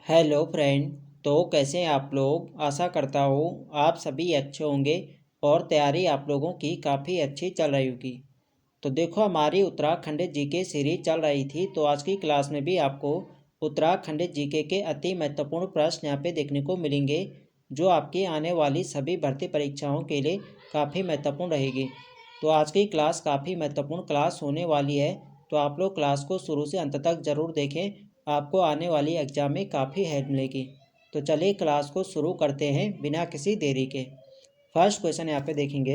Hello friend. तो कैसे हैं आप लोग। आशा करता हूँ आप सभी अच्छे होंगे और तैयारी आप लोगों की काफ़ी अच्छी चल रही होगी। तो देखो हमारी उत्तराखंड जीके सीरीज चल रही थी, तो आज की क्लास में भी आपको उत्तराखंड जीके के अति महत्वपूर्ण प्रश्न यहाँ पे देखने को मिलेंगे, जो आपकी आने वाली सभी भर्ती परीक्षाओं के लिए काफ़ी महत्वपूर्ण रहेगी। तो आज की क्लास काफ़ी महत्वपूर्ण क्लास होने वाली है, तो आप लोग क्लास को शुरू से अंत तक ज़रूर देखें, आपको आने वाली एग्ज़ाम में काफ़ी हेल्प मिलेगी। तो चलिए क्लास को शुरू करते हैं बिना किसी देरी के। फर्स्ट क्वेश्चन यहाँ पे देखेंगे,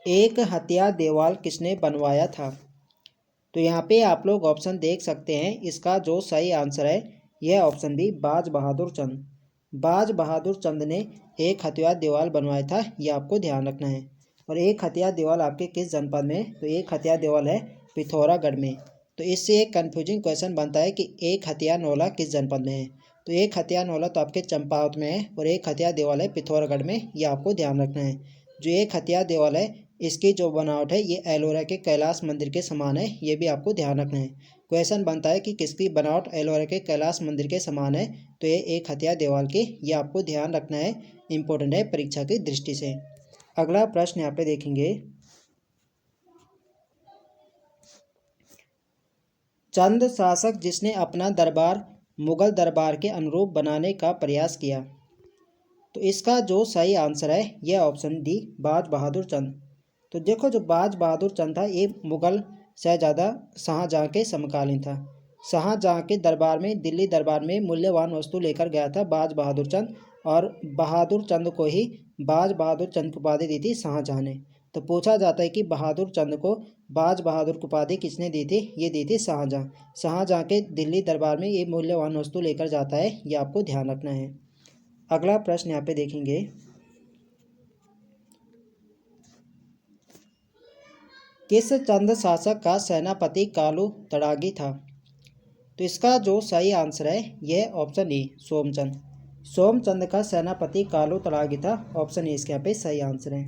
एक हथिया देवाल किसने बनवाया था। तो यहाँ पे आप लोग ऑप्शन देख सकते हैं, इसका जो सही आंसर है यह ऑप्शन बी बाज बहादुर चंद। बाज बहादुर चंद ने एक हथिया देवाल बनवाया था, ये आपको ध्यान रखना है। और एक हथिया देवाल आपके किस जनपद में, तो एक हथिया देवाल है पिथौरागढ़ में। तो इससे एक कन्फ्यूजिंग क्वेश्चन बनता है कि एक हथिया नौला किस जनपद में है। तो एक हथिया नौला तो आपके चंपावत में है और एक हथिया देवाल है पिथौरागढ़ में, ये आपको ध्यान रखना है। जो एक हथिया देवाल है इसकी जो बनावट है ये एलोरा के कैलाश मंदिर के समान है, ये भी आपको ध्यान रखना है। क्वेश्चन बनता है कि किसकी बनावट एलोरा के कैलाश मंदिर के समान है, तो ये एक हथिया देवाल की, ये आपको ध्यान रखना है, इंपॉर्टेंट है परीक्षा की दृष्टि से। अगला प्रश्न यहाँ पे देखेंगे, चंद शासक जिसने अपना दरबार मुगल दरबार के अनुरूप बनाने का प्रयास किया। तो इसका जो सही आंसर है यह ऑप्शन डी बाज बहादुर चंद। तो देखो जो बाज बहादुर चंद था ये मुगल शहजादा शाहजहाँ के समकालीन था। शाहजहाँ के दरबार में, दिल्ली दरबार में मूल्यवान वस्तु लेकर गया था बाज बहादुर चंद, और बहादुर चंद को ही बाज बहादुर चंद की उपाधि दी थी शाहजहाँ ने। तो पूछा जाता है कि बहादुर चंद को बाज बहादुर की उपाधि किसने दी थी, ये दी थी शाहजहाँ। शाहजहाँ के दिल्ली दरबार में ये मूल्यवान वस्तु लेकर जाता है, ये आपको ध्यान रखना है। अगला प्रश्न यहाँ पे देखेंगे, किस चंद शासक का सेनापति कालू तड़ागी था। तो इसका जो सही आंसर है यह ऑप्शन ए सोमचंद। सोमचंद का सेनापति कालू तड़ागी था, ऑप्शन ए इसके यहाँ पे सही आंसर है।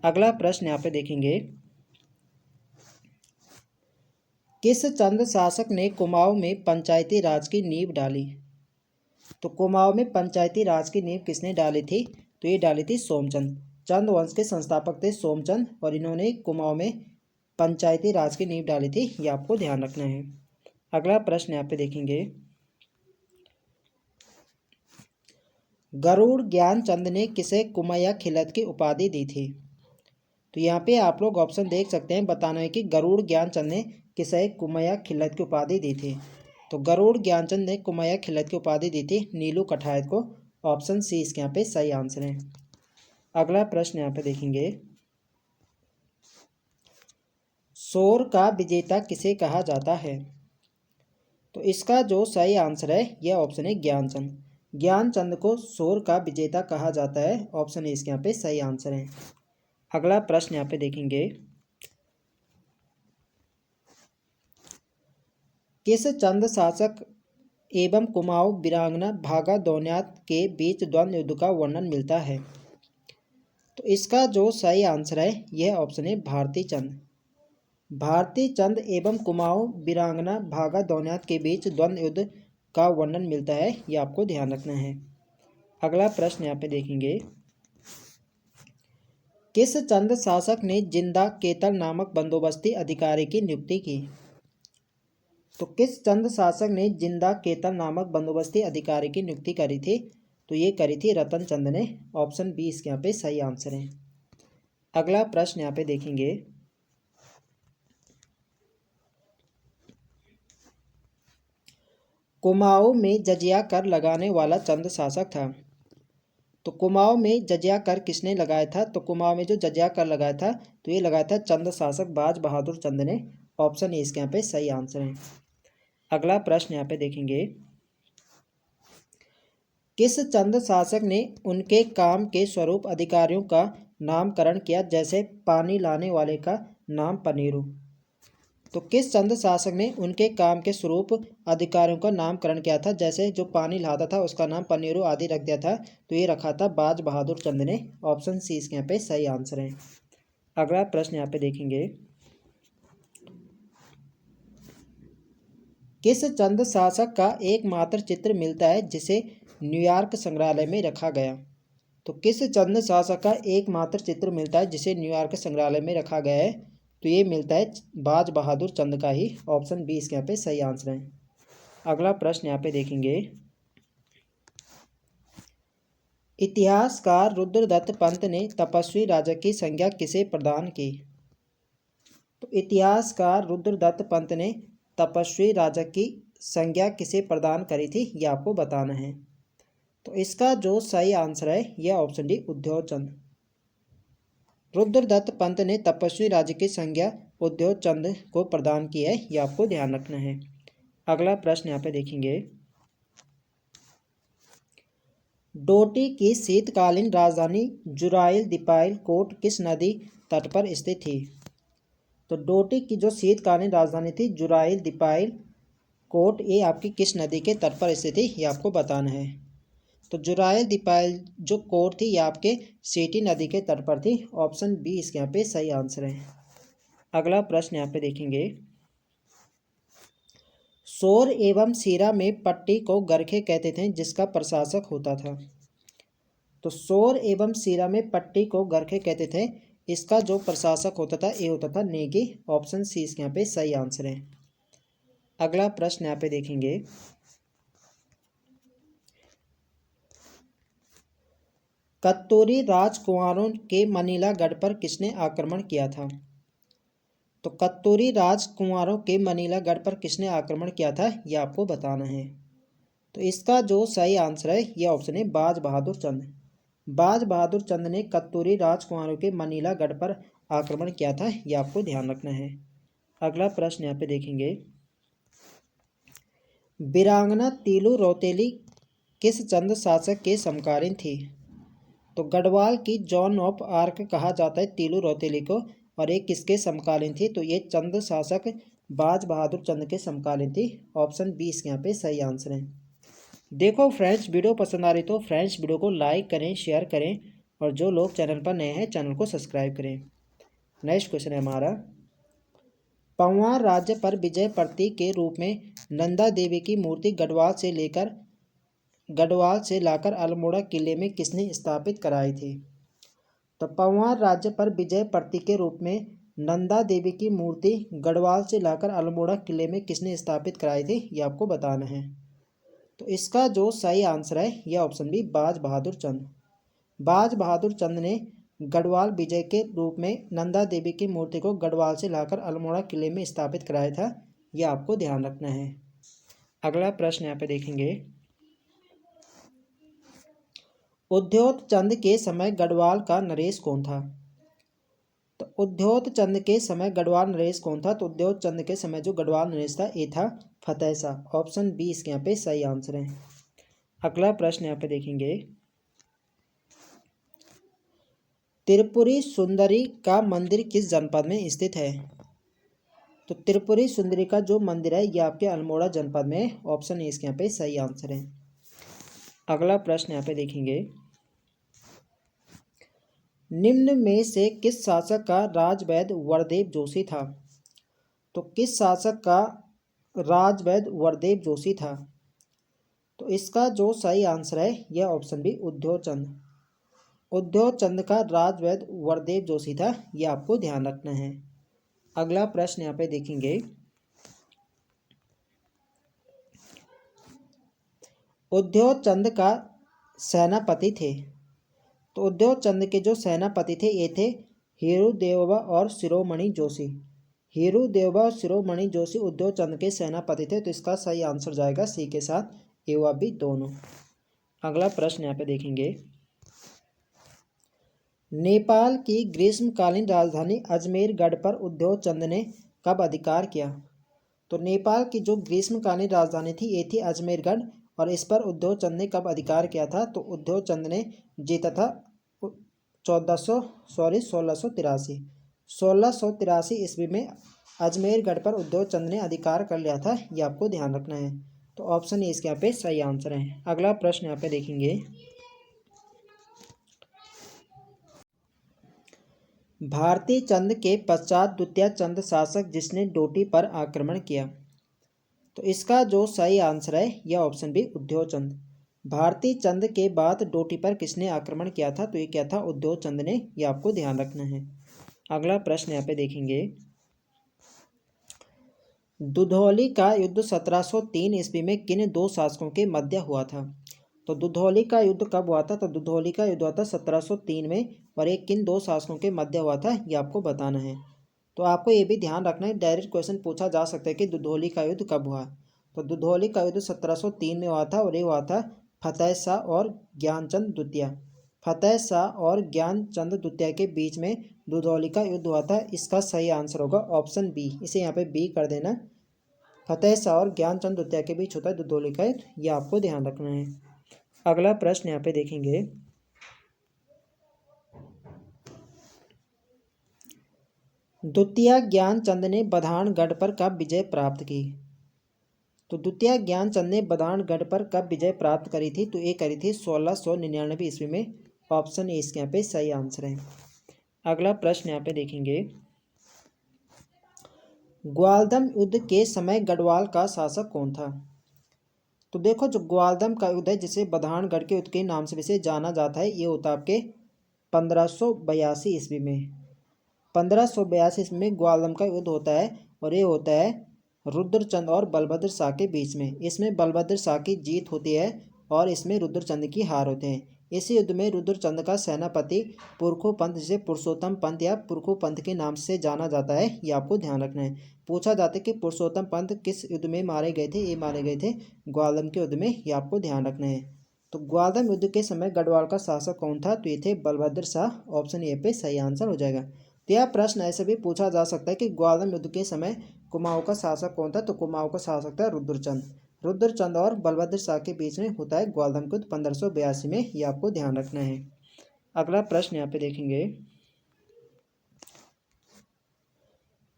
अगला प्रश्न यहाँ पे देखेंगे, किस चंद शासक ने कुमाऊं में पंचायती राज की नींव डाली। तो कुमाऊं में पंचायती राज की नींव किसने डाली थी, तो ये डाली थी सोमचंद। चंद वंश के संस्थापक थे सोमचंद, और इन्होंने कुमाऊं में पंचायती राज की नींव डाली थी, ये आपको ध्यान रखना है। अगला प्रश्न यहाँ पे देखेंगे, गरुड़ ज्ञानचंद ने किसे कुमैया खिलत की उपाधि दी थी। तो यहाँ पे आप लोग ऑप्शन देख सकते हैं, बताना है कि गरुड़ ज्ञानचंद ने किसे कुमैया खिलत की उपाधि दी थी। तो गरुड़ ज्ञानचंद ने कुमैया खिलत की उपाधि दी थी नीलू कठायत को, ऑप्शन सी इसके यहाँ पे सही आंसर है। अगला प्रश्न यहाँ पे देखेंगे, शोर का विजेता किसे कहा जाता है। तो इसका जो सही आंसर है यह ऑप्शन है ज्ञानचंद। ज्ञानचंद को शोर का विजेता कहा जाता है, ऑप्शन ए इसके यहाँ पे सही आंसर है। अगला प्रश्न यहाँ पे देखेंगे, किस चंद शासक एवं कुमाऊं वीरांगना भागा दौन्यात के बीच द्वंद्व युद्ध का वर्णन मिलता है। तो इसका जो सही आंसर है यह ऑप्शन है भारती चंद। भारती चंद एवं कुमाऊं वीरांगना भागा दौन्यात के बीच द्वंद्व युद्ध का वर्णन मिलता है, यह आपको ध्यान रखना है। अगला प्रश्न यहाँ पे देखेंगे, किस चंद शासक ने जिंदा केतन नामक बंदोबस्ती अधिकारी की नियुक्ति की। तो किस चंद शासक ने जिंदा केतन नामक बंदोबस्ती अधिकारी की नियुक्ति करी थी, तो ये करी थी रतन चंद ने, ऑप्शन बी इसके यहाँ पे सही आंसर है। अगला प्रश्न यहाँ पे देखेंगे, कुमाऊं में जजिया कर लगाने वाला चंद शासक था। तो कुमाऊं में जजिया कर किसने लगाया था, तो कुमाऊं में जो जजिया कर लगाया था तो ये लगाया था चंद शासक बाज बहादुर चंद ने, ऑप्शन ए इसके यहाँ पे सही आंसर है। अगला प्रश्न यहाँ पे देखेंगे, किस चंद शासक ने उनके काम के स्वरूप अधिकारियों का नामकरण किया, जैसे पानी लाने वाले का नाम पनीरू। तो किस चंद शासक ने उनके काम के स्वरूप अधिकारियों का नामकरण किया था, जैसे जो पानी लाता था उसका नाम पनीरू आदि रख दिया था, तो ये रखा था बाज बहादुर चंद ने, ऑप्शन सी इसके यहाँ पे सही आंसर है। अगला प्रश्न यहाँ पे देखेंगे, किस चंद शासक का एकमात्र चित्र मिलता है जिसे न्यूयॉर्क संग्रहालय में रखा गया? तो किस चंद शासक का एकमात्र चित्र मिलता है जिसे न्यूयॉर्क संग्रहालय में रखा गया है? तो ये मिलता है बाज बहादुर चंद का ही। ऑप्शन बी इसके यहाँ पे सही आंसर है। अगला प्रश्न यहाँ पे देखेंगे, इतिहासकार रुद्रदत्त पंत ने तपस्वी राजा की संज्ञा किसे प्रदान की? तो इतिहासकार रुद्रदत्त पंत ने तपस्वी राजा की संज्ञा किसे प्रदान करी थी, ये आपको बताना है। तो इसका जो सही आंसर है यह ऑप्शन डी उद्योग चंद। रुद्रदत्त पंत ने तपस्वी राजा की संज्ञा उद्योग चंद को प्रदान की है, यह आपको ध्यान रखना है। अगला प्रश्न यहाँ पे देखेंगे, डोटी की शीतकालीन राजधानी जुराइल दीपाइल कोट किस नदी तट पर स्थित थी? तो डोटी की जो शीतकालीन राजधानी थी जुराइल दीपाइल कोट, ये आपकी किस नदी के तट पर स्थित थी, ये आपको बताना है। तो जुराइल दीपाइल जो कोट थी ये आपके सीटी नदी के तट पर थी। ऑप्शन बी इसके यहाँ पे सही आंसर है। अगला प्रश्न यहाँ पे देखेंगे, सोर एवं सीरा में पट्टी को गरखे कहते थे जिसका प्रशासक होता था? तो सोर एवं सीरा में पट्टी को गरखे कहते थे, इसका जो प्रशासक होता था ये होता था नेगी। ऑप्शन सी इसके यहाँ पे सही आंसर है। अगला प्रश्न यहाँ पे देखेंगे, कत्तूरी राजकुमारों के मनीला गढ़ पर किसने आक्रमण किया था? तो कत्तूरी राजकुमारों के मनीला गढ़ पर किसने आक्रमण किया था, यह आपको बताना है। तो इसका जो सही आंसर है यह ऑप्शन है बाज बहादुर चंद। बाज बहादुर चंद ने कत्तूरी राजकुमारों के मनीला गढ़ पर आक्रमण किया था, यह आपको ध्यान रखना है। अगला प्रश्न यहाँ पे देखेंगे, वीरांगना तीलू रौतेली किस चंद शासक के समकालीन थी? तो गढ़वाल की जॉन ऑफ आर्क कहा जाता है तीलू रौतेली को, और ये किसके समकालीन थी? तो ये चंद शासक बाज बहादुर चंद के समकालीन थी। ऑप्शन बी इसके यहाँ पे सही आंसर है। देखो फ्रेंड्स, वीडियो पसंद आ रही तो फ्रेंड्स वीडियो को लाइक करें, शेयर करें, और जो लोग चैनल पर नए हैं चैनल को सब्सक्राइब करें। नेक्स्ट क्वेश्चन है हमारा, पंवार राज्य पर विजय प्रतीक के रूप में नंदा देवी की मूर्ति गढ़वाल से लाकर अल्मोड़ा किले में किसने स्थापित कराई थी? तो पंवार राज्य पर विजय प्रतीक के रूप में नंदा देवी की मूर्ति गढ़वाल से लाकर अल्मोड़ा किले में किसने स्थापित कराई थी, ये आपको बताना है। तो इसका जो सही आंसर है यह ऑप्शन बी बाज बहादुर चंद। बाज बहादुर चंद ने गढ़वाल विजय के रूप में नंदा देवी की मूर्ति को गढ़वाल से लाकर अल्मोड़ा किले में स्थापित कराया था, यह आपको ध्यान रखना है। अगला प्रश्न यहाँ पे देखेंगे, उद्योत चंद के समय गढ़वाल का नरेश कौन था? तो उद्योत चंद के समय गढ़वाल नरेश कौन था? तो उद्योत चंद के समय जो गढ़वाल नरेश था ये था फतेह शाह। ऑप्शन बी इसके यहाँ पे सही आंसर है। अगला प्रश्न यहाँ पे देखेंगे, त्रिपुरी सुंदरी का मंदिर किस जनपद में स्थित है? तो त्रिपुरी सुंदरी का जो मंदिर है यह आपके अल्मोड़ा जनपद में है। ऑप्शन ए इसके यहाँ पे सही आंसर है। अगला प्रश्न यहाँ पे देखेंगे, निम्न में से किस शासक का राजवैद्य वरदेव जोशी था? तो किस शासक का राजवैद्य वरदेव जोशी था? तो इसका जो सही आंसर है यह ऑप्शन बी उद्योग चंद। उद्योग चंद का राजवैद्य वरदेव जोशी था, यह आपको ध्यान रखना है। अगला प्रश्न यहाँ पे देखेंगे, उद्योग चंद का सेनापति थे। तो उद्योग चंद के जो सेनापति थे ये थे हीरू देवबा और शिरोमणि जोशी। हीरू देवबा और शिरोमणि जोशी उद्योग चंद के सेनापति थे। तो इसका सही आंसर जाएगा सी के साथ ए व बी दोनों। अगला प्रश्न यहाँ पे देखेंगे, नेपाल की ग्रीष्मकालीन राजधानी अजमेरगढ़ पर उद्योग चंद ने कब अधिकार किया? तो नेपाल की जो ग्रीष्मकालीन राजधानी थी ये थी अजमेरगढ़, और इस पर उद्योग चंद ने कब अधिकार किया था? तो उद्योग चंद ने जीता था 1683 ईस्वी में अजमेरगढ़ पर उद्योग चंद ने अधिकार कर लिया था, ये आपको ध्यान रखना है। तो ऑप्शन ए इसके यहाँ पे सही आंसर है। अगला प्रश्न यहाँ पे देखेंगे, भारती चंद के पश्चात द्वितीय चंद शासक जिसने डोटी पर आक्रमण किया। तो इसका जो सही आंसर है यह ऑप्शन बी उद्योगचंद। भारती चंद के बाद डोटी पर किसने आक्रमण किया था? तो ये क्या था? उद्योगचंद ने। ये आपको ध्यान रखना है। अगला प्रश्न यहाँ पे देखेंगे, दुधौली का युद्ध 1703 ईस्वी में किन दो शासकों के मध्य हुआ था? तो दुधौली का युद्ध कब हुआ था? तो दुधौली का युद्ध हुआ था 1703 में, और एक किन दो शासकों के मध्य हुआ था ये आपको बताना है। तो आपको ये भी ध्यान रखना है, डायरेक्ट क्वेश्चन पूछा जा सकता है कि दुधौली का युद्ध कब हुआ। तो दुधौली का युद्ध 1703 में हुआ था, और ये हुआ था फतेह शाह और ज्ञानचंद द्वितीय। फतेह शाह और ज्ञानचंद द्वितीय के बीच में दुधौली का युद्ध हुआ था। इसका सही आंसर होगा ऑप्शन बी। इसे यहाँ पे बी कर देना। फतेह शाह और ज्ञानचंद द्वितीय के बीच होता है दुधौली का युद्ध, यह आपको ध्यान रखना है। अगला प्रश्न यहाँ पे देखेंगे, द्वितीय ज्ञानचंद ने बधानगढ़ पर कब विजय प्राप्त की? तो द्वितीय ज्ञानचंद ने बधानगढ़ पर कब विजय प्राप्त करी थी? तो ये करी थी 1699 ईस्वी में। ऑप्शन ए इसके यहाँ पे सही आंसर है। अगला प्रश्न यहाँ पे देखेंगे, ग्वालदम युद्ध के समय गढ़वाल का शासक कौन था? तो देखो, जो ग्वालदम का युद्ध है जिसे बधानगढ़ के युद्ध के नाम से वैसे जाना जाता है, ये होता है आपके 1582 ईस्वी में। 1582 ईस्वी में ग्वालदम का युद्ध होता है, और ये होता है रुद्रचंद और बलभद्र शाह के बीच में। इसमें बलभद्र शाह की जीत होती है और इसमें रुद्रचंद की हार होते हैं। इस युद्ध में रुद्रचंद का सेनापति पुरखू पंत, जिसे पुरुषोत्तम पंत या पुरखू पंत के नाम से जाना जाता है, ये आपको ध्यान रखना है। पूछा जाता है कि पुरुषोत्तम पंत किस युद्ध में मारे गए थे? ये मारे गए थे ग्वालदम के युद्ध में, ये आपको ध्यान रखना है। तो ग्वालदम युद्ध के समय गढ़वाल का शासक कौन था? तो ये थे बलभद्र शाह। ऑप्शन ए पे सही आंसर हो जाएगा। तो यह प्रश्न ऐसे भी पूछा जा सकता है कि ग्वालदम युद्ध के समय कुमाऊं का शासक कौन था? तो कुमाऊं का शासक था रुद्रचंद। रुद्रचंद और बलभद्र शाह के बीच में होता है ग्वालदम युद्ध 1582 में, ये आपको ध्यान रखना है। अगला प्रश्न यहाँ पे देखेंगे,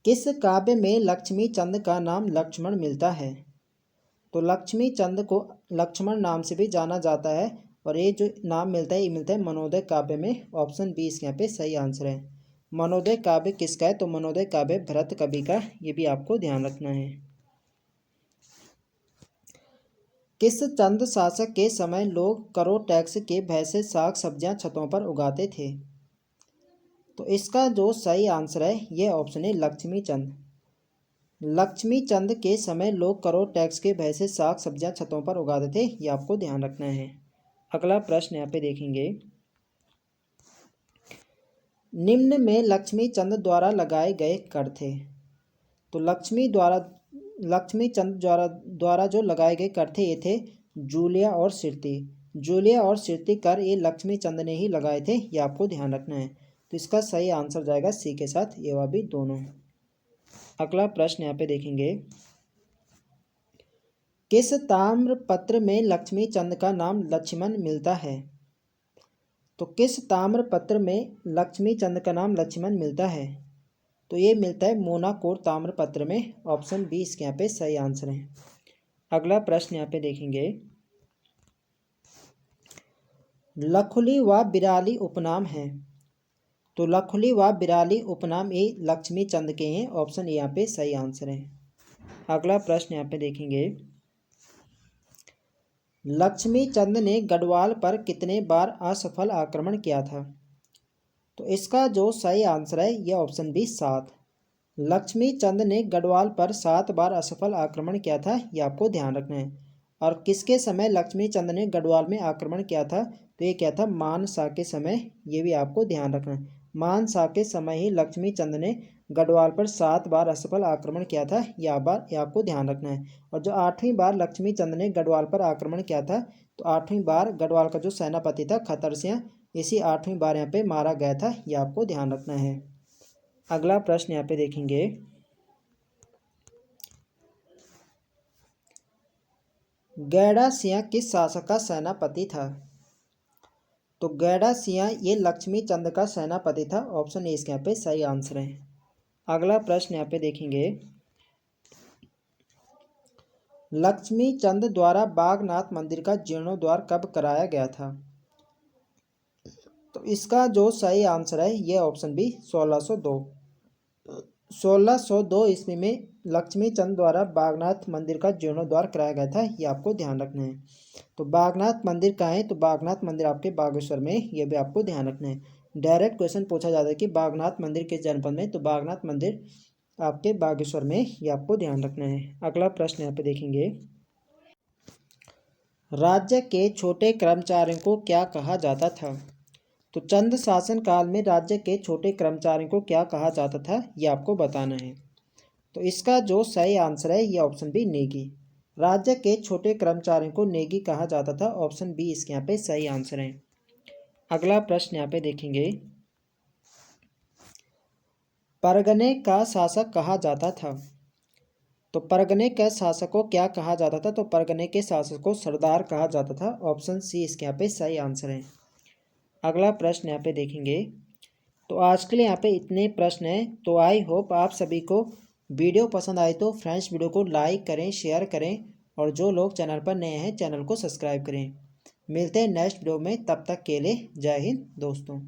किस काव्य में लक्ष्मी चंद का नाम लक्ष्मण मिलता है? तो लक्ष्मी चंद को लक्ष्मण नाम से भी जाना जाता है, और ये जो नाम मिलता है ये मिलता है मनोदय काव्य में। ऑप्शन बी इसके यहाँ पे सही आंसर है। मनोदय काव्य किसका है? तो मनोदय काव्य भरत कवि का, ये भी आपको ध्यान रखना है। किस चंद शासक के समय लोग करो टैक्स के भय से साग सब्जियां छतों पर उगाते थे? तो इसका जो सही आंसर है यह ऑप्शन है लक्ष्मी चंद। लक्ष्मी चंद के समय लोग करो टैक्स के भय से साग सब्जियां छतों पर उगाते थे, ये आपको ध्यान रखना है। अगला प्रश्न यहाँ पे देखेंगे, निम्न में लक्ष्मी चंद द्वारा लगाए गए कर थे? तो लक्ष्मी चंद द्वारा जो लगाए गए कर थे ये थे जूलिया और सिरती। जूलिया और सिरती कर ये लक्ष्मी चंद ने ही लगाए थे, ये आपको ध्यान रखना है। तो इसका सही आंसर जाएगा सी के साथ, ये वह भी दोनों। अगला प्रश्न यहाँ पे देखेंगे, किस ताम्र पत्र में लक्ष्मी चंद का नाम लक्ष्मण मिलता है? तो किस ताम्र पत्र में लक्ष्मी चंद का नाम लक्ष्मण मिलता है? तो ये मिलता है मोनाकोर ताम्र पत्र में। ऑप्शन बी इसके यहाँ पे सही आंसर है। अगला प्रश्न यहाँ पे देखेंगे, लखुली व बिराली उपनाम है? तो लखुली व बिराली उपनाम ये लक्ष्मी चंद के हैं। ऑप्शन ए यहाँ पे सही आंसर है। अगला प्रश्न यहाँ पे देखेंगे, लक्ष्मी चंद ने गढ़वाल पर कितने बार असफल आक्रमण किया था? तो इसका जो सही आंसर है यह ऑप्शन बी 7। लक्ष्मी चंद ने गढ़वाल पर 7 बार असफल आक्रमण किया था, यह आपको ध्यान रखना है। और किसके समय लक्ष्मी चंद ने गढ़वाल में आक्रमण किया था? तो ये क्या था? मान शाह के समय, ये भी आपको ध्यान रखना है। मान शाह के समय ही लक्ष्मी चंद ने गढ़वाल पर 7 बार असफल आक्रमण किया था, यह आपको ध्यान रखना है। और जो 8वीं बार लक्ष्मी चंद ने गढ़वाल पर आक्रमण किया था, तो 8वीं बार गढ़वाल का जो सेनापति था खतर सिंह, इसी 8वीं बार यहाँ पे मारा गया था, यह आपको ध्यान रखना है। अगला प्रश्न यहाँ पे देखेंगे, गैड़ा सिंह किस शासक का सेनापति था? तो गैड़ा सिंह ये लक्ष्मी चंद का सेनापति था। ऑप्शन ए इसके यहाँ पे सही आंसर है। अगला प्रश्न यहाँ पे देखेंगे, लक्ष्मी चंद द्वारा बागनाथ मंदिर का जीर्णोद्धार कब कराया गया था? तो इसका जो सही आंसर है यह ऑप्शन बी 1602। 1602 ईस्वी में लक्ष्मी चंद द्वारा बागनाथ मंदिर का जीर्णोद्धार कराया गया था, ये आपको ध्यान रखना है। तो बागनाथ मंदिर कहाँ है, तो बागनाथ मंदिर आपके बागेश्वर में, ये भी आपको ध्यान रखना है। डायरेक्ट क्वेश्चन पूछा जाता है कि बागनाथ मंदिर किस जनपद में, तो बागनाथ मंदिर आपके बागेश्वर में, ये आपको ध्यान रखना है। अगला प्रश्न यहाँ पे देखेंगे, राज्य के छोटे कर्मचारियों को क्या कहा जाता था। तो चंद शासन काल में राज्य के छोटे कर्मचारियों को क्या कहा जाता था, ये आपको बताना है। तो इसका जो सही आंसर है ये ऑप्शन बी नेगी। राज्य के छोटे कर्मचारियों को नेगी कहा जाता था, ऑप्शन बी इसके यहाँ पे सही आंसर है। अगला प्रश्न यहाँ पे देखेंगे, परगने का शासक कहा जाता था। तो परगने के शासक को क्या कहा जाता था, तो परगने के शासक को सरदार कहा जाता था, ऑप्शन सी इसके यहाँ पे सही आंसर है। अगला प्रश्न यहाँ पे देखेंगे, तो आज के लिए यहाँ पे इतने प्रश्न हैं। तो आई होप आप सभी को वीडियो पसंद आए तो फ्रेंड्स वीडियो को लाइक करें, शेयर करें, और जो लोग चैनल पर नए हैं चैनल को सब्सक्राइब करें। मिलते हैं नेक्स्ट वीडियो में, तब तक के लिए जय हिंद दोस्तों।